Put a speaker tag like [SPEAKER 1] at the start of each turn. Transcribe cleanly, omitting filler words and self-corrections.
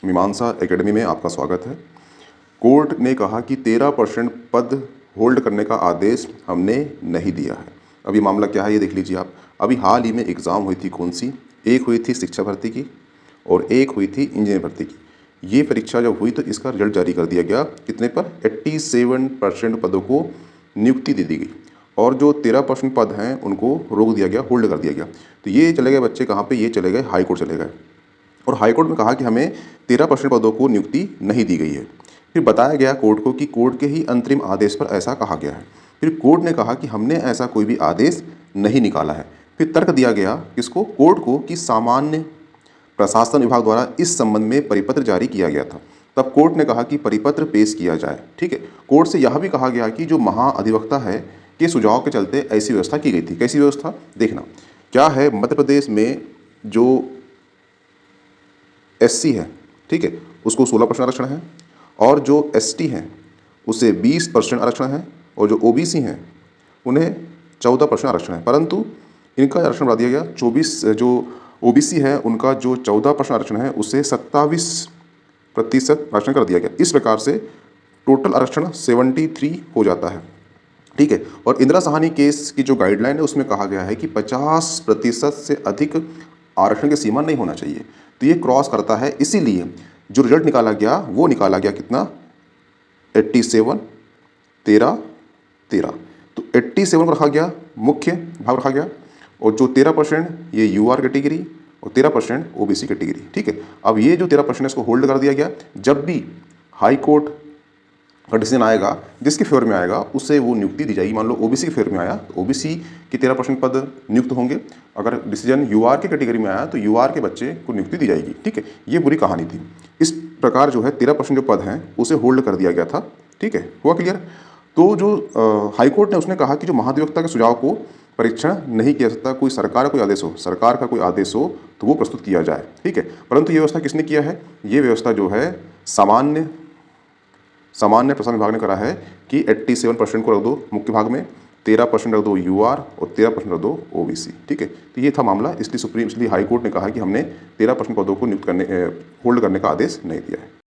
[SPEAKER 1] मीमांसा एकेडमी में आपका स्वागत है। कोर्ट ने कहा कि 13% पद होल्ड करने का आदेश हमने नहीं दिया है। अभी मामला क्या है ये देख लीजिए आप। अभी हाल ही में एग्ज़ाम हुई थी, कौन सी? एक हुई थी शिक्षा भर्ती की और एक हुई थी इंजीनियर भर्ती की। ये परीक्षा जब हुई तो इसका रिजल्ट जारी कर दिया गया। कितने पर? 87% पदों को नियुक्ति दे दी गई और जो 13% पद हैं उनको रोक दिया गया, होल्ड कर दिया गया। तो ये चले गए बच्चे कहाँ पे? ये चले गए हाई कोर्ट चले गए और हाई कोर्ट में कहा कि हमें 13% पदों को नियुक्ति नहीं दी गई है। फिर बताया गया कोर्ट को कि कोर्ट के ही अंतरिम आदेश पर ऐसा कहा गया है। फिर कोर्ट ने कहा कि हमने ऐसा कोई भी आदेश नहीं निकाला है। फिर तर्क दिया गया किसको? कोर्ट को, कि सामान्य प्रशासन विभाग द्वारा इस संबंध में परिपत्र जारी किया गया था। तब कोर्ट ने कहा कि परिपत्र पेश किया जाए। ठीक है। कोर्ट से यह भी कहा गया कि जो महाअधिवक्ता है के सुझाव के चलते ऐसी व्यवस्था की गई थी। कैसी व्यवस्था? देखना क्या है। मध्य प्रदेश में जो एससी है, ठीक है, उसको 16% आरक्षण है और जो एसटी हैं उसे 20% आरक्षण है और जो ओबीसी हैं उन्हें 14% आरक्षण है। परंतु इनका आरक्षण बढ़ा दिया गया 24। जो ओबीसी है उनका जो 14% आरक्षण है उसे 27% आरक्षण कर दिया गया। इस प्रकार से टोटल आरक्षण 73 हो जाता है। ठीक है। और इंदिरा साहनी केस की जो गाइडलाइन है उसमें कहा गया है कि 50% से अधिक आरक्षण की सीमा नहीं होना चाहिए। तो ये क्रॉस करता है, इसीलिए जो रिजल्ट निकाला गया वो निकाला गया कितना? 87, 13, 13। तो 87 को रखा गया, मुख्य भाग रखा गया और जो 13% ये यूआर कैटेगरी और 13% ओबीसी कैटेगरी। ठीक है। अब ये जो 13% इसको होल्ड कर दिया गया। जब भी हाई कोर्ट का डिसीजन आएगा जिसके फेवर में आएगा उससे वो नियुक्ति दी जाएगी। मान लो ओबीसी के फेवर में आया तो ओबीसी के 13% पद नियुक्त होंगे। अगर डिसीजन यूआर की कैटेगरी में आया तो यूआर के बच्चे को नियुक्ति दी जाएगी। ठीक है। ये पूरी कहानी थी। इस प्रकार जो है 13% जो पद हैं उसे होल्ड कर दिया गया था। ठीक है। हुआ क्लियर? तो जो हाईकोर्ट ने उसने कहा कि जो महाधिवक्ता के सुझाव को परीक्षण नहीं किया सकता, कोई सरकार का कोई आदेश हो, सरकार का कोई आदेश हो तो वो प्रस्तुत किया जाए। ठीक है। परंतु ये व्यवस्था किसने किया है? ये व्यवस्था जो है सामान्य प्रशासन विभाग ने करा है कि 87% को रख दो मुख्य भाग में, 13% रख दो यूआर और 13% रख दो ओबीसी। ठीक है। तो ये था मामला। इसलिए हाई कोर्ट ने कहा कि हमने 13% पदों को नियुक्त करने होल्ड करने का आदेश नहीं दिया है।